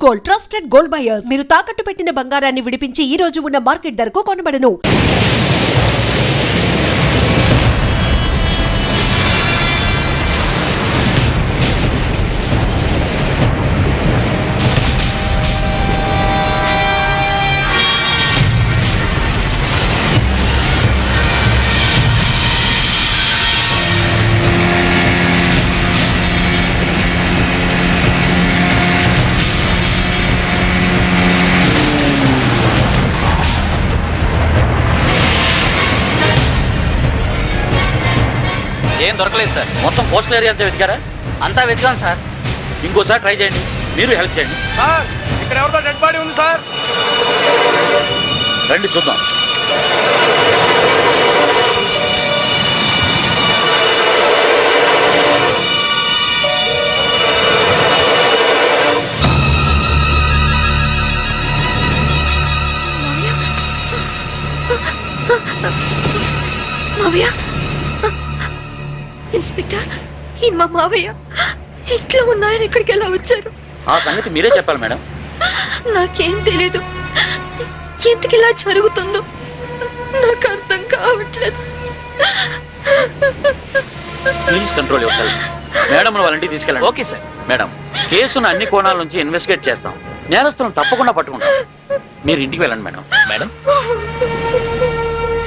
Gold, trusted gold buyers. మీరు తాకట్టు పెట్టిన బంగారాన్ని విడిపించి ఈ రోజు ఉన్న మార్కెట్ ధరకు కొనబడను. ఏం దొరకలేదు సార్. మొత్తం కోస్టల్ ఏరియా అంతా వెతికారా? అంతా వెతికాను సార్. ఇంకోసారి ట్రై చేయండి, మీరు హెల్ప్ చేయండి సార్. ఇక్కడ ఎవరితో డెడ్ బాడీ ఉంది సార్. రండి చూద్దాం. మావయ్య, ఇన్స్పెక్టర్, ఈ మా మావయ్య ఇంట్లో ఉన్నాయని ఇక్కడికి ఎలా వచ్చారు? ఆ సంగతి మీరే చెప్పాలి మేడం. నాకేం తెలీదు. ఎందుకు ఇలా జరుగుతుందో నాకు అర్థం కావట్లేదు. Please control your self. Madam వాళ్ళ ఇంటికి తీసుకెళ్ళండి. Okay sir. మేడం, కేసును అన్ని కోణాల నుంచి ఇన్వెస్టిగేట్ చేస్తాం. నేరస్తులను తప్పకుండా పట్టుకుంటాం. మీరు ఇంటికి వెళ్ళండి మేడం. మేడం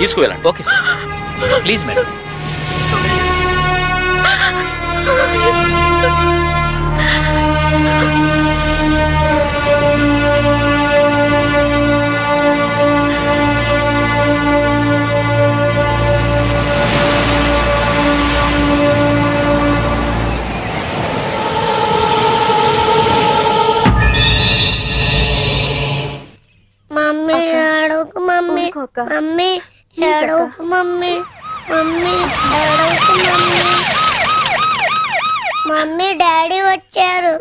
తీసుకువెళ్ళండి. Okay sir. Please madam. Mummy ఏడవకు మమ్మీ, మమ్మీ ఏడవకు మమ్మీ, మమ్మీ ఏడవకు మమ్మీ. మమ్మీ డాడీ వచ్చారు.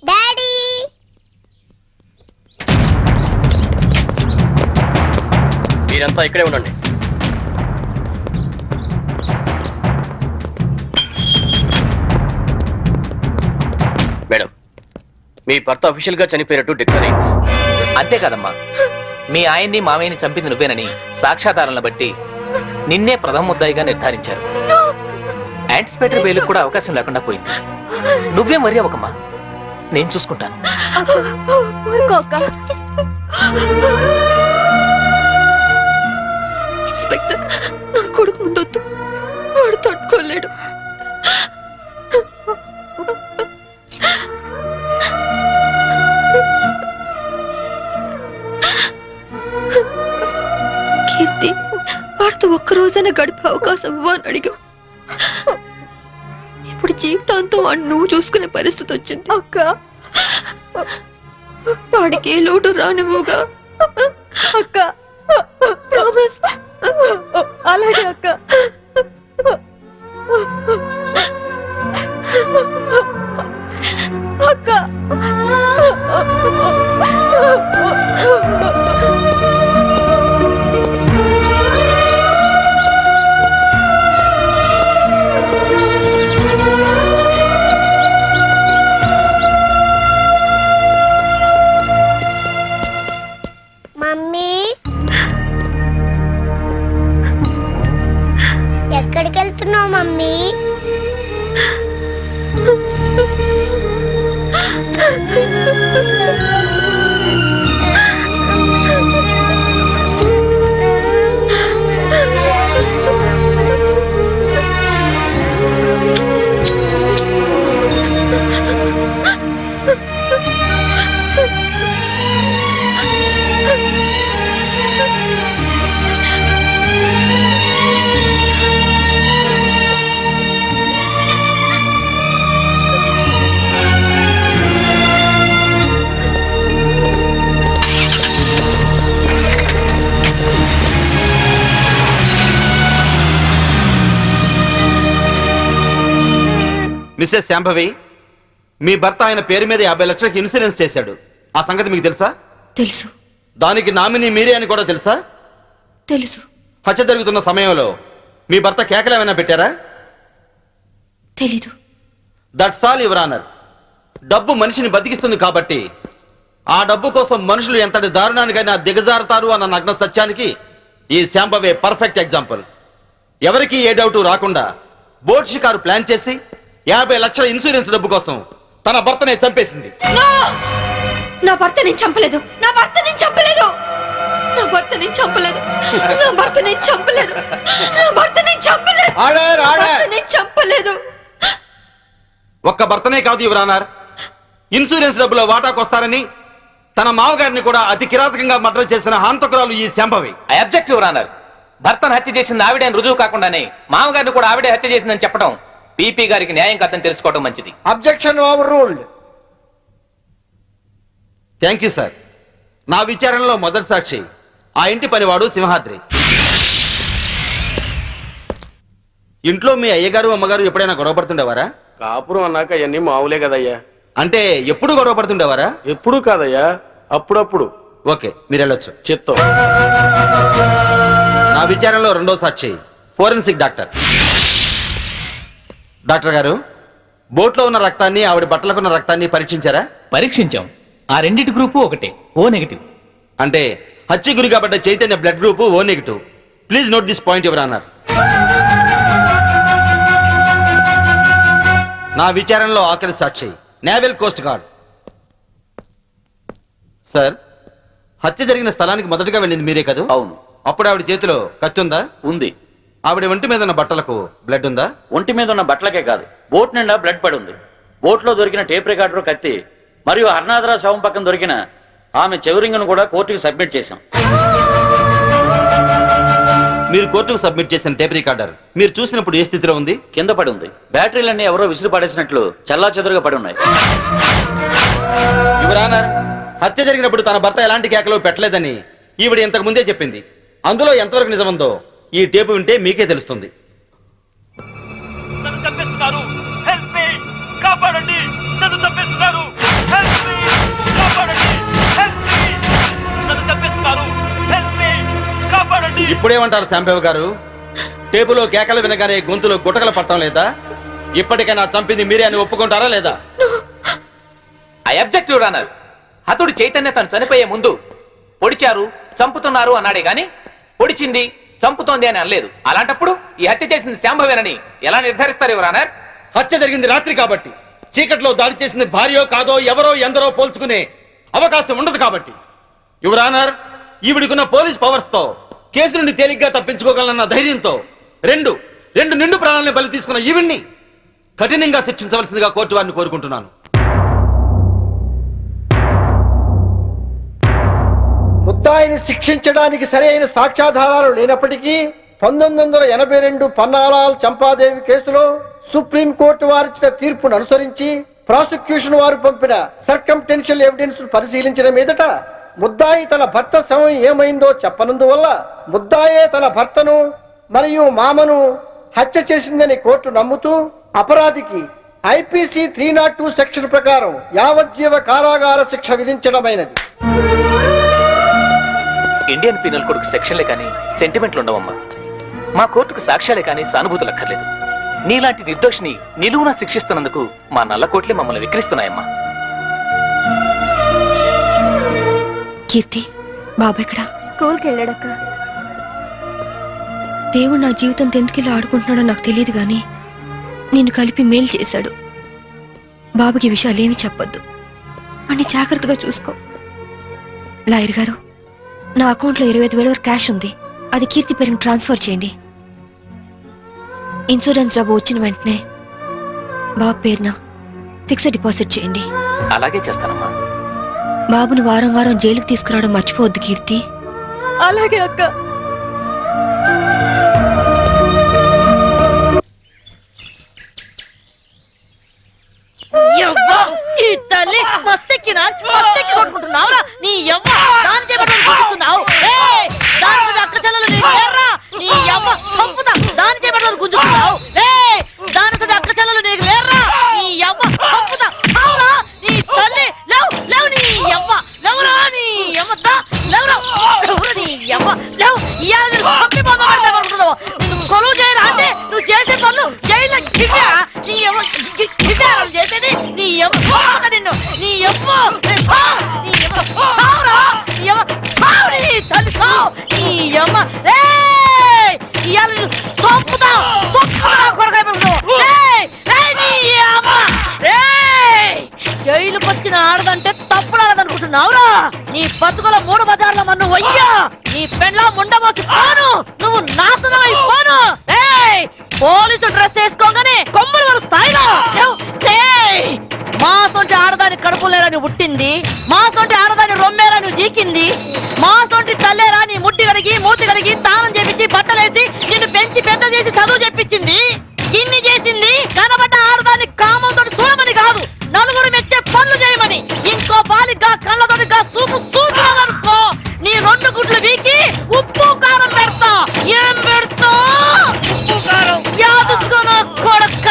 డాడీ మీరంతా ఇక్కడే ఉండండి. మేడం, మీ భర్త అఫీషియల్ గా చనిపోయినట్టు డిక్లేర్ అయింది. అంతేకాదమ్మా, మీ ఆయన్ని మామయ్యని చంపింది నువ్వేనని సాక్ష్యాధారాలను బట్టి నిన్నే ప్రథమ ముద్దాయిగా నిర్ధారించారు. యాంటిసిపేటరీ బెయిల్ కూడా అవకాశం లేకుండా పోయింది. నువ్వే మరీ అవకమ్మా, నేను చూసుకుంటాను. ఇన్స్పెక్టర్, నా కొడుకు ముందొద్దు, వాడు తట్టుకోలేడు. కీర్తి, వాడితో ఒక్కరోజైనా గడిపే అవకాశం ఇవ్వని అడిగా. ఇప్పుడు జీవితాంతం వాడిని నువ్వు చూసుకునే పరిస్థితి వచ్చింది. అక్క, వాడికి ఏ లోటు రానివ్వుగా. అక్క ప్రామిస్. అలాగే అక్క. అక్క మమ్మీ ఎక్కడికి వెళ్తున్నావు మమ్మీ? మిస్సెస్ శాంభవి, మీ భర్త ఆయన పేరు మీద 50 లక్షలకు ఇన్సూరెన్స్ చేశాడు. ఆ సంగతి మీకు తెలుసా? తెలుసు. దానికి నామినీ మీరే అని కూడా తెలుసా? తెలుసు. హత్య జరుగుతున్న సమయంలో మీ భర్త కేకలు ఏమైనా పెట్టారా? తెలీదు. That's all your honour. డబ్బు మనిషిని బతికిస్తుంది కాబట్టి ఆ డబ్బు కోసం మనుషులు ఎంతటి దారుణానికైనా దిగజారుతారు అన్న నగ్న సత్యానికి ఈ శాంభవే పర్ఫెక్ట్ ఎగ్జాంపుల్. ఎవరికి ఏ డౌట్ రాకుండా బోట్ షికారు ప్లాన్ చేసి 50 లక్షల ఇన్సూరెన్స్ డబ్బు కోసం తన భర్తనే చంపేసింది. నా భర్త నేను చంపలేదు, నా భర్త నేను చంపలేదు, నా భర్త నేను చంపలేదు, నా భర్త నేను చంపలేదు, నా భర్త నేను చంపలేదు, నా భర్త నేను చంపలేదు. ఒక్క భర్తనే కాదు యువర్ ఆనర్, ఇన్సూరెన్స్ డబ్బులో వాటాకొస్తారని తన మామగారిని కూడా అతి కిరాతకంగా మర్డర్ చేసిన హంతకురాలు ఈ Shambhavi. I object your honour. భర్తను హత్య చేసింది ఆవిడే అని రుజువు కాకుండానే మామగారిని కూడా ఆవిడే హత్య చేసిందని చెప్పడం పీపీ గారికి న్యాయం కాదని తెలుసుకోవడం మంచిది. Objection over ruled. Thank you sir. నా విచారణలో మొదటి సాక్షి ఆ ఇంటి పనివాడు సింహాద్రి. ఇంట్లో మీ అయ్యగారు అమ్మగారు ఎప్పుడైనా గొడవ పడుతుండేవారా? కాపురం అన్నాక అవన్నీ మామూలే కదయ్యా. అంటే ఎప్పుడు గొడవ పడుతుండేవారా? ఎప్పుడు కాదయ్యా, అప్పుడప్పుడు. ఓకే, మీరు వెళ్ళొచ్చు. చిత్తం. నా విచారణలో రెండో సాక్షి ఫోరెన్సిక్ డాక్టర్. డాక్టర్ గారు, బోట్లో ఉన్న రక్తాన్ని ఆవిడ బట్టలకున్న రక్తాన్ని పరీక్షించారా? పరీక్షించాం. ఆ రెండిటి గ్రూపు ఒకటే, ఓ నెగటివ్. అంటే హత్య గురి కాబట్ట Chaitanya blood group O negative. Please note this point your honour. నా విచారణలో ఆఖరి సాక్షి నేవల్ కోస్ట్ గార్డ్. సార్, హత్య జరిగిన స్థలానికి మొదటగా వెళ్ళింది మీరే కదా? అవును. అప్పుడు ఆవిడ చేతిలో కత్తి ఉందా? ఉంది. ఆవిడ ఒంటి మీద ఉన్న బట్టలకు బ్లడ్ ఉందా? ఒంటి మీద ఉన్న బట్టలకే కాదు, బోట్ నిండా బ్లడ్ పడి ఉంది. బోట్లో దొరికిన టేప్ రికార్డర్, కత్తి మరియు హర్నాథరా శవం పక్కన దొరికిన ఆమె చెవిరింగ్ను కూడా కోర్టుకు సబ్మిట్ చేశాం. మీరు కోర్టుకు సబ్మిట్ చేసిన టేప్ రికార్డర్ మీరు చూసినప్పుడు ఏ స్థితిలో ఉంది? కింద పడి ఉంది. బ్యాటరీలన్నీ ఎవరో విసిరి పడేసినట్లు చల్లా చెదురుగా పడి ఉన్నాయి. యువర్ ఆనర్, హత్య జరిగినప్పుడు తన భర్త ఎలాంటి కేకలు పెట్టలేదని ఈవిడ ఇంతకు ముందే చెప్పింది. అందులో ఎంతవరకు నిజముందో ఈ టేపు వింటే మీకే తెలుస్తుంది. ఇప్పుడేమంటారు శాంభవి గారు? టేపులో కేకలు వినగానే గొంతులో గుటకలు పట్టడం లేదా? ఇప్పటికైనా చంపింది మీరే అని ఒప్పుకుంటారా లేదా? I object your honour. హతుడు చైతన్య తను చనిపోయే ముందు పొడిచారు, చంపుతున్నారు అన్నాడే గాని పొడిచింది, చంపుతోంది అని అనలేదు. అలాంటప్పుడు ఈ హత్య చేసింది శాంభవేనని ఎలా నిర్ధారిస్తారు యువర్ ఆనర్? హత్య జరిగింది రాత్రి కాబట్టి, చీకట్లో దాడి చేసింది భార్యో కాదో ఎవరో ఎందరో పోల్చుకునే అవకాశం ఉండదు కాబట్టి. యువర్ ఆనర్, ఈవిడికున్న పోలీస్ పవర్స్ తో కేసు నుండి తేలిగ్గా తప్పించుకోగలన్న ధైర్యంతో రెండు నిండు ప్రాణాలను బలి తీసుకున్న ఈవిడ్ని కఠినంగా శిక్షించవలసిందిగా కోర్టు వారిని కోరుకుంటున్నాను. ముద్దాయిని శిక్షించడానికి సరైన సాక్ష్యాధారాలు లేనప్పటికీ 1982 పన్నాలాల్ చంపాదేవి కేసులో సుప్రీంకోర్టు వారిచ్చిన తీర్పును అనుసరించి ప్రాసిక్యూషన్ వారు పంపిన సర్కంటెన్షియల్ ఎవిడెన్స్ పరిశీలించిన మీదట ముద్దాయి తన భర్త శవం ఏమైందో చెప్పనందువల్ల ముద్దాయే తన భర్తను మరియు మామను హత్య చేసిందని కోర్టు నమ్ముతూ అపరాధికి ఐపీసీ 302 సెక్షన్ ప్రకారం యావజ్జీవ కారాగార శిక్ష విధించడమైనది. ఇండియన్ పీనల్ కోడ్కు సెక్షన్లే కానీ సెంటిమెంట్లు ఉండవమ్మా. మా కోర్టుకు సాక్ష్యాలే కానీ సానుభూతులు అక్కర్లేదు. నీలాంటి నిర్దోషిని నిలువునా శిక్షిస్తున్నందుకు మా నల్ల కోట్లే మమ్మల్ని విక్రిస్తున్నాయమ్మా. కీర్తి, బాబా ఎక్కడా? స్కూల్కి వెళ్ళాడక్క. దేవుడు నా జీవితం ఎందుకెళ్ళి ఆడుకుంటున్నాడో నాకు తెలియదు కానీ నిన్ను కలిపి మేలు చేశాడు. బాబుకి ఈ విషయాలేమీ చెప్పొద్దు, అన్ని జాగ్రత్తగా చూసుకో. లాయర్ గారు, నా అకౌంట్లో 25,000 వరకు క్యాష్ ఉంది, అది కీర్తి పేరుని ట్రాన్స్ఫర్ చేయండి. ఇన్సూరెన్స్ డబ్బు వచ్చిన వెంటనే బాబు పేరున ఫిక్స్డ్ డిపాజిట్ చేయండి. అలాగే చేస్తానమ్మా. బాబుని వారం వారం జైలుకి తీసుకురావడం మర్చిపోవద్దు కీర్తి. అలాగే అక్క. ఈ తల్లి మస్తెక్కినా మస్తెక్కి కొట్టుకుంటున్నావురా నీ యవ్వ. దాని చేపట్టని గుంజుతున్నావు. దాని అక్క చెల్లెలు నీకు లేరా? నీ యవ్వ చంపుతా. దాని చేపట్టని గుంజుతున్నావు. దాని అక్క చెల్లెలు నీకు లేరా? నీ యవ్వ చంపుతా. అవురా నీ తల్లి లేవు లేవు నీ యవ్వ లేవురా నీ యవ్వ లేవురా లేవురా నీ యవ్వ లేవు. ఇవాళ చంపి పొందబడతా కొనుక్కున్నావు. నువ్వు కొలువు చేయరా అంటే నువ్వు చేసే పనులు జైల్లో గిడ్డా నీ యవ్వ గిడ్డా చేసేది నీ యవ్వ వచ్చిన ఆడదంటే తప్పుడు ఆడదనుకుంటున్నావురా? నీ బతుకుల 3 బజార్ల మన్ను వయ్యా, నీ పెండ్లా ముండమోసి పోను, నువ్వు నాశనమై పోను. ఏయ్, పోలీసు డ్రెస్ వేసుకోగానే కొమ్ములు వారు స్థాయిలో మా సొంటి ఆడదాని కడుపులేరని పుట్టింది, మా సొంటి ఆడదాని రొమ్మేరని జీకింది, మా సొంటి తల్లేరా నీ ముట్టి కడిగి మూతి కడిగి తానం చేపించి బట్టలేసి నిన్ను పెంచి పెద్ద చేసి చదువు చెప్పించింది. ఇన్ని చేసింది కనబడ్డ ఆడదాన్ని కామంతో చూడమని కాదు, నలుగురు మెచ్చే పనులు చేయమని. ఇంకో బాలిగా కళ్ళతోటిగా చూపు చూసినావనుకో నీ 2 గుడ్లు వీకి ఉప్పు కారం పెడతా. ఏం పెడతా? ఉప్పు కారం. యాదుచ్చుకోను కొడక్క.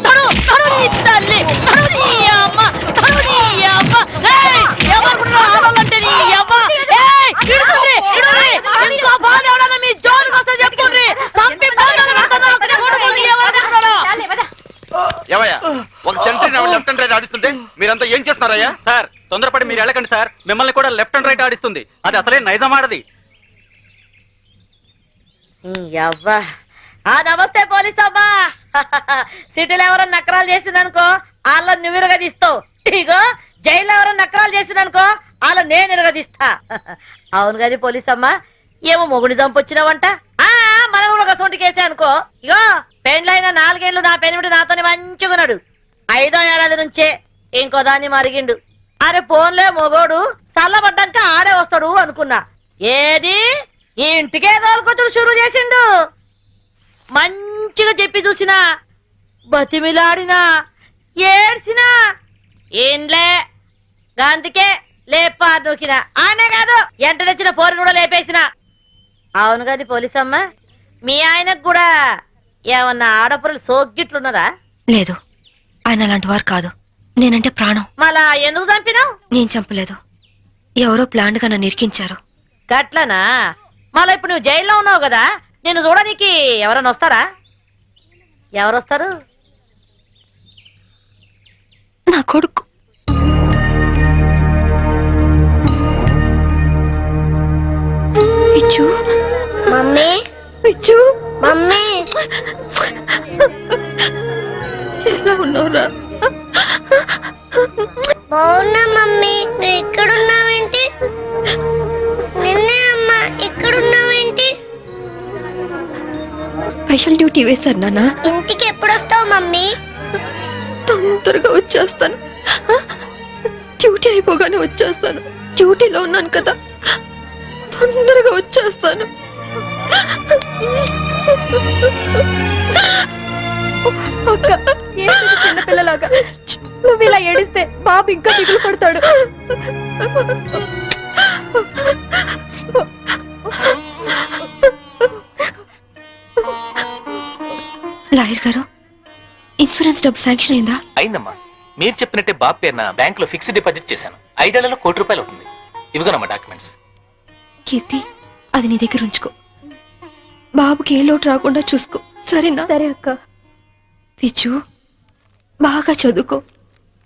తడు తడు నీ తల్లి, తడు నీ అమ్మ, తడు నీ అమ్మ. ఏయ్, ఎవరు ఆడాలంటే నీ అమ్మ. ఏయ్, ఇడుకుర్రి, ఇడుకుర్రి. ఇంకో బాలు ఎవడన్నా మీ జోలికి వస్తే చెప్పుర్రి. సంపి బాలను పెడతాను. కొడుకుని ఎవరు పెడతారో. ఏవయ్యా, ఒక సెంట్రీ లెఫ్ట్ అండ్ రైట్ ఆడిస్తుంటే మీరంతా ఏం చేస్తున్నారయ్యా? సార్ తొందరపడి మీరు వెళ్ళకండి సార్, మిమ్మల్ని కూడా లెఫ్ట్ అండ్ రైట్ ఆడిస్తుంది. అది అసలే నైజం ఆడది. యవ్వా. నమస్తే పోలీస్ అమ్మా. సిటీలో ఎవరైనా నకరాలు చేసిందనుకో వాళ్ళని నువ్వు ఇరగదీస్తావు. ఇగో జైల్లో ఎవరైనా నకరాలు చేసిందనుకో వాళ్ళ నేను ఇరగదీస్తా. అవును కదా పోలీస్ అమ్మా, ఏమో మొగుడి చంపొచ్చినావంట. మన కూడా ఒక సొంటి కేసే అనుకో. ఇగో పెండ్లైన 4 ఏళ్ళు నా పెనిమిటి నాతోనే మంచిగున్నాడు. 5వ ఏడాది నుంచే ఇంకో దాన్ని మరిగిండు. అరే పోన్లే మొగోడు చల్లబడ్డాక ఆడే వస్తాడు అనుకున్నా. ఏది ఈ ఇంటికే తోలుకొచ్చుడు షురు చేసిండు. మంచిగా చెప్పి చూసినా, బతిమిలాడినా, ఏడ్చినా ఏంలే అందుకే లేపా నూకినా. ఆనే కాదు ఎంట తెచ్చిన పోరిని కూడా లేపేసిన. అవును కదా పోలీసమ్మ, మీ ఆయనకు కూడా ఏమన్నా ఆడపురలు సోగ్గిట్లున్నదా? లేదు, ఆయన అలాంటి వారు కాదు. నేనంటే ప్రాణం. మళ్ళా ఎందుకు చంపినావు? నేను చంపలేదు, ఎవరో ప్లాన్ గా నన్ను ఇరికించారు. గట్లనా? మళ్ళా ఇప్పుడు నువ్వు జైల్లో ఉన్నావు కదా, నిన్ను చూడడానికి ఎవరైనా వస్తారా? ఎవరొస్తారు? నా కొడుకు. పిచ్చు, మమ్మీ పిచ్చు, మమ్మీ ఎలా ఉన్నావురా? బాగున్నా మమ్మీ. నువ్వు ఇక్కడున్నావేంటి? నిన్నే అమ్మా, ఇక్కడున్నావేంటి? స్పెషల్ డ్యూటీ వేశారు నాన్న. ఇంటికి ఎప్పుడొస్తావు మమ్మీ? తొందరగా వచ్చేస్తాను. డ్యూటీ అయిపోగానే వచ్చేస్తాను. డ్యూటీలో ఉన్నాను కదా, తొందరగా వచ్చేస్తాను. చిన్నపిల్లలాగా నువ్వు ఇలా ఏడిస్తే బాబు ఇంకా దిగులు పడతాడు. లాయర్ గారు, ఇన్సూరెన్స్ డబ్బు శాంక్షన్ అయిందా? అయిందమ్మా. మీరు చెప్పినట్టే బాబు పేరున బ్యాంక్ లో ఫిక్స్డ్ డిపాజిట్ చేశాను. 5 ఏళ్లలో ₹1 కోటి అవుతుంది. ఇవిగోనమ్మా డాక్యుమెంట్స్. కీర్తి, అది నీ దగ్గర ఉంచుకో. బాబుకి ఏ లోటు రాకుండా చూసుకో, సరేనా? సరే అక్క. విజు, బాగా చదువుకో,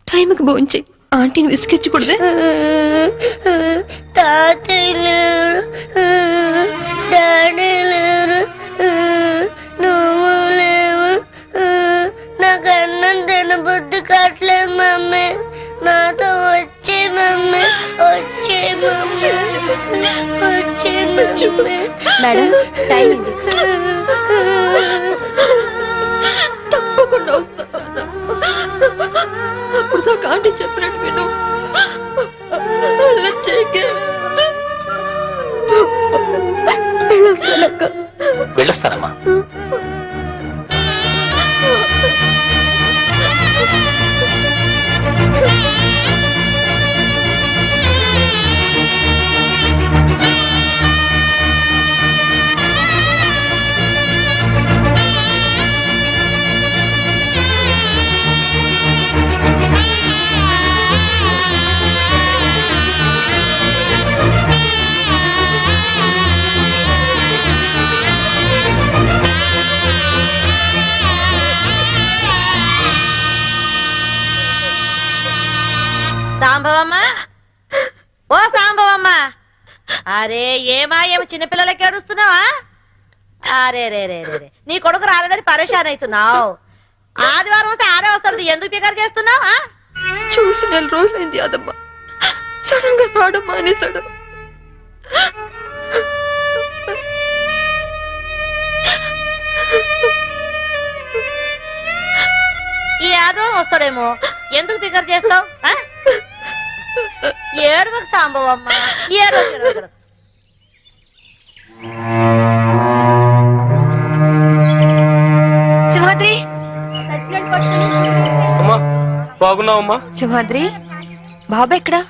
టైంకి భోంచేయి. ఆంటీని విసిగించకూడదే. తాతయ్య లేరు, డాడీ లేరు, నువ్వు లేవు. నాకు అన్నం తినబుద్ధి కావట్లేదు మమ్మీ. నాతో వచ్చే మమ్మీ, వచ్చే మమ్మీ, వచ్చే మమ్మీ. మేడం, టైం తప్పకుండా వస్తాను. అప్పుడు దాకా ఆంటీ చెప్పినట్టు విను. వెళ్ళొస్తానమ్మా. సాంబవమ్మ, ఓ సాంబవమ్మ. అరే ఏమాయేమో చిన్నపిల్లలకి ఏడుస్తున్నావా? అరే రే రే రే, నీ కొడుకు రాలేదని పరేషాన్ అవుతున్నావు. ఆదివారం వస్తే ఆడే వస్తాడు, ఎందుకు పికర్ చేస్తున్నావు? చూసి నెల రోజులైంది యాదమ్మ సడన్ గా రావడం మానేశాడు. ఈ ఆదివారం వస్తాడేమో, ఎందుకు ఫికర్ చేస్తావు? ఏడువకు సాంబవమ్మ, ఏడు. సింహాద్రి, అమ్మా బాగున్నావమ్మా? సింహాద్రి, బాబా ఎక్కడా?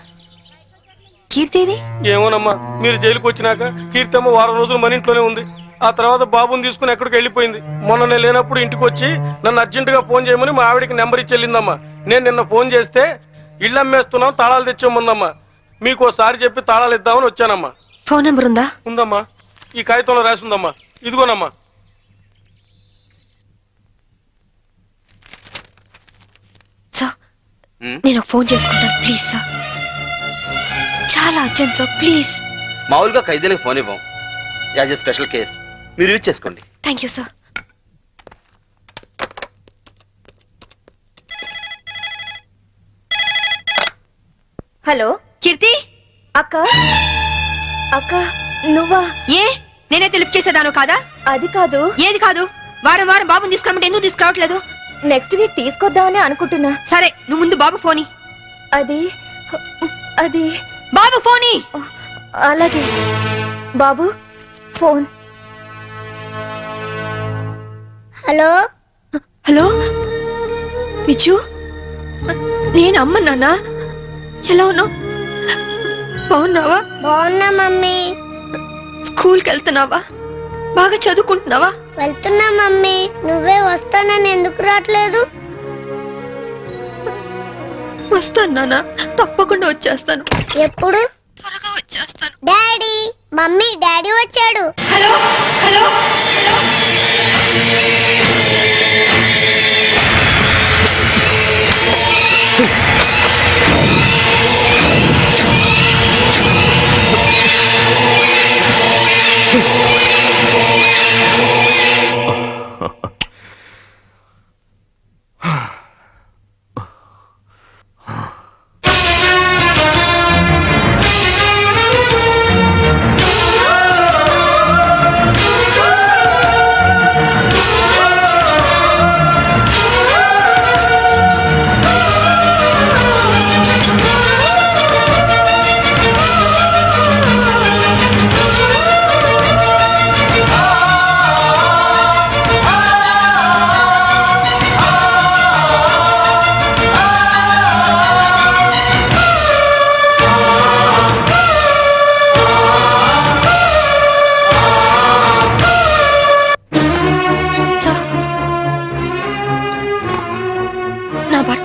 కీర్తిది? ఏమోనమ్మా, మీరు జైలుకి వచ్చినాక కీర్తమ్మ వారం రోజులు మన ఇంట్లోనే ఉంది. ఆ తర్వాత బాబుని తీసుకుని ఎక్కడికి వెళ్ళిపోయింది. మొన్న నేను లేనప్పుడు ఇంటికి వచ్చి నన్ను అర్జెంటుగా ఫోన్ చేయమని మా ఆవిడికి నెంబర్ ఇచ్చి వెళ్ళిందమ్మా. నేను నిన్న ఫోన్ చేస్తే ఇల్లు అమ్మేస్తున్నాం, తాళాలు తెచ్చేమందమ్మా. మీకు ఒకసారి చెప్పి తాళాలు ఇద్దామని వచ్చానమ్మా. ఫోన్ నెంబర్ ఉందా? ఉందమ్మా, ఈ కాగితంలో రాసి ఉందమ్మా, ఇదిగోనమ్మా. సార్, నేను ఒక ఫోన్ చేసుకుంటాను ప్లీజ్ సార్. చాలా అర్జెంట్ సార్, ప్లీజ్. మామూలుగా ఖైదీలకు ఫోన్ ఇవ్వం, యాజ్ ఎ స్పెషల్ కేస్ మీరు యూజ్ చేసుకోండి. Thank you sir. హలో కీర్తి అక్క. అక్క నువ్వా? ఏ నేనైతే లిఫ్ట్ చేసేదాను కాదా? అది కాదు. ఏది కాదు? వారం వారం బాబుని తీసుకురామంటే ఎందుకు తీసుకురావట్లేదు? నెక్స్ట్ వీక్ తీసుకొద్దామని అనుకుంటున్నా. సరే, నువ్వు ముందు బాబు ఫోని. అది అది బాబు ఫోని. అలాగే బాబు ఫోన్. హలో హలో విజు, నేను అమ్మ. నాన్న ఎలా ఉన్నావు? బాగున్నావా? బాగున్నా మమ్మీ. స్కూల్కి వెళ్తున్నావా? బాగా చదువుకుంటున్నావా? వెళ్తున్నా మమ్మీ. నువ్వే వస్తానని ఎందుకు రావట్లేదు? వస్తాను నాన్న, తప్పకుండా వచ్చేస్తాను. ఎప్పుడు? త్వరగా వచ్చేస్తాను. డాడీ, మమ్మీ, డాడీ వచ్చాడు. Hello hello.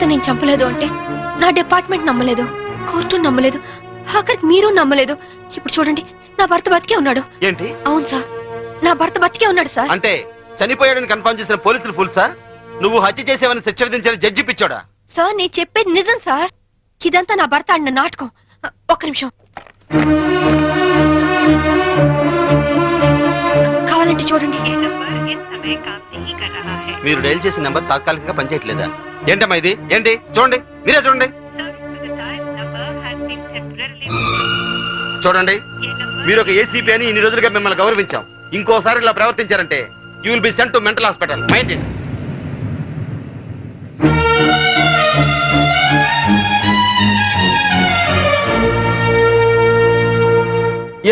నేను చంపలేదు అంటే నా డిపార్ట్మెంట్ నమ్మలేదు, కోర్టు నమ్మలేదు, ఆఖరికి మీరు నమ్మలేదు. ఇప్పుడు చూడండి, నా భర్త బతికే ఉన్నాడు. ఏంటి? అవును సార్, నా భర్త బతికే ఉన్నాడు సార్. అంటే చనిపోయాడని కన్ఫర్మ్ చేసిన పోలీసులు ఫుల్సా? నువ్వు హత్య చేసేవని శిక్ష విధించిన జడ్జి పిచ్చాడా? సార్, నేను చెప్పేది నిజం సార్. ఇదంతా నా భర్త ఆడిన నాటకం. ఒక్క నిమిషం, కావాలంటే చూడండి. మీరు డైల్ చేసిన నెంబర్ తాత్కాలికంగా పనిచేయట్లేదా? ఏంటమ్మా ఇది? ఏంటి? చూడండి, మీరే చూడండి. చూడండి, మీరు ఒక ఏసీపీ అని ఇన్ని రోజులుగా మిమ్మల్ని గౌరవించాం. ఇంకోసారి ఇలా ప్రవర్తించారంటే you will be sent to mental hospital. Mind it.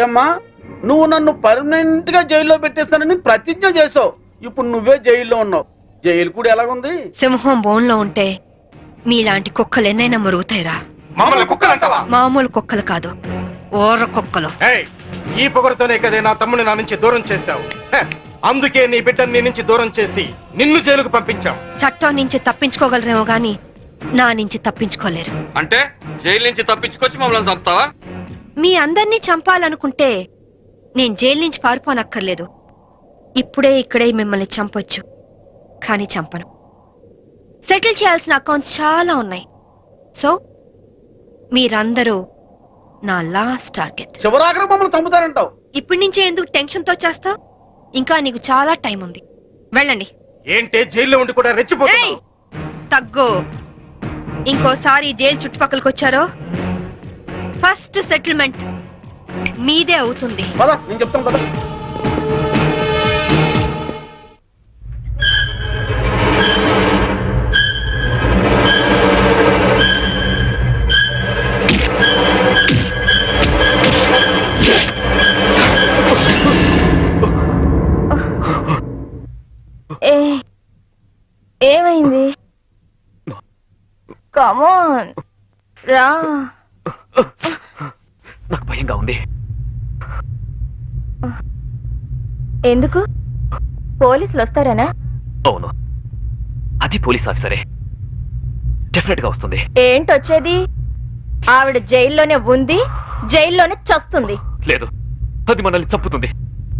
ఏమ్మా, నువ్వు నన్ను పర్మనెంట్ గా జైల్లో పెట్టేస్తానని ప్రతిజ్ఞ చేసావు. ఇప్పుడు నువ్వే జైల్లో ఉన్నావు. జైలు కూడా ఎలాగుంది? సింహం బోన్లో ఉంటే మీలాంటి కుక్కలు ఎన్నైనా మరుగుతాయిరా. మామూలు కుక్కలు కాదు, ఓర్ర కుక్కలు. ఈ పొగరుతోనే కదే నా తమ్ముని నా నుంచి దూరం చేశావు. అందుకే నీ బిడ్డని నీ నుంచి దూరం చేసి నిన్ను జైలుకు పంపించాం. చట్టం నుంచి తప్పించుకోగలరేమో గాని నా నుంచి తప్పించుకోలేరు. అంటే జైలు నుంచి తప్పించుకొచ్చి మమ్మల్ని చంపుతావా? మీ అందరినీ చంపాలనుకుంటే నేను జైలు నుంచి పారిపోనక్కర్లేదు. ఇప్పుడే ఇక్కడే మిమ్మల్ని చంపొచ్చు, కానీ చంపను. సెటిల్ చేయాల్సిన అకౌంట్స్ చాలా ఉన్నాయి. సో మీరందరూ నా లాస్ట్ టార్గెట్. చివరాఖరి మమ్మల్ని చంపుతారంటావు? ఇప్పటి నుంచే ఎందుకు టెన్షన్ తో చేస్తావు? ఇంకా నీకు చాలా టైం ఉంది, వెళ్ళండి. ఏంటే జైల్లో ఉండి కూడా రెచ్చిపోతున్నావు? తగ్గు. ఇంకోసారి జైలు చుట్టుపక్కలకి వచ్చారో ఫస్ట్ సెటిల్మెంట్ మీదే అవుతుంది. పద నేను చెప్తాను కదా. ఏమైంది? కమాన్ రా. నాకు భయంగా ఉంది. ఎందుకు? పోలీసులు వస్తారనా? అవును, అది పోలీస్ ఆఫీసరే. డెఫినెట్ గా వస్తుంది. ఏంటొచ్చేది? ఆవిడ జైల్లోనే ఉంది, జైల్లోనే చస్తుంది. లేదు, అది మనల్ని చంపుతుంది.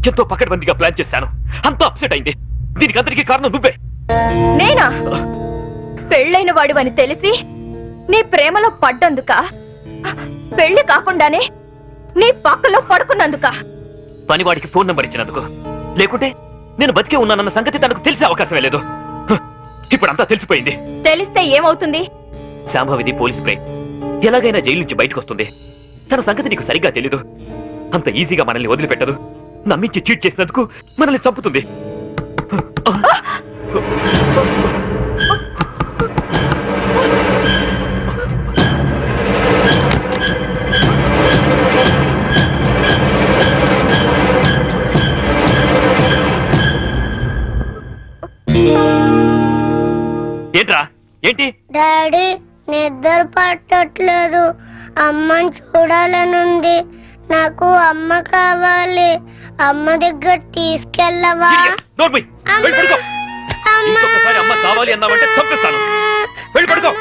ఎంతో పకడ్బందీగా ప్లాన్ చేశాను, అంతా అప్సెట్ అయింది. దీనికి అందరికీ కారణం నువ్వే. నేనా? పెళ్ళైన వాడివని తెలిసి నీ ప్రేమలో పడ్డందుక? పెళ్లి కాకుండానే నీ పక్కలో పడుకున్నందుక? పనివాడికి ఫోన్ నంబర్ ఇచ్చినందుకు. లేకుంటే నేను బతికే ఉన్నానన్న సంగతి తనకు తెలిసే అవకాశమే లేదు. ఇప్పుడు అంతా తెలిసిపోయింది. తెలిస్తే ఏమవుతుంది? శాంభవిది పోలీస్ బ్రెయిన్ ఎలాగైనా జైలు నుంచి బయటకు వస్తుంది. తన సంగతి నీకు సరిగ్గా తెలీదు. అంత ఈజీగా మనల్ని వదిలిపెట్టదు. నమ్మించి చీట్ చేసినందుకు మనల్ని చంపుతుంది. ఏంట్రా? ఏంటి? డాడీ నిద్ర పట్టట్లేదు, అమ్మని చూడాలనుంది. నాకు అమ్మ కావాలి, అమ్మ దగ్గర తీసుకెళ్ళవా? నోర్మై, వెళ్ళి పడుకో. ఇంకొకసారి అమ్మ కావాలి అన్నావంటే చంపేస్తాను. వెళ్ళి పడుకో.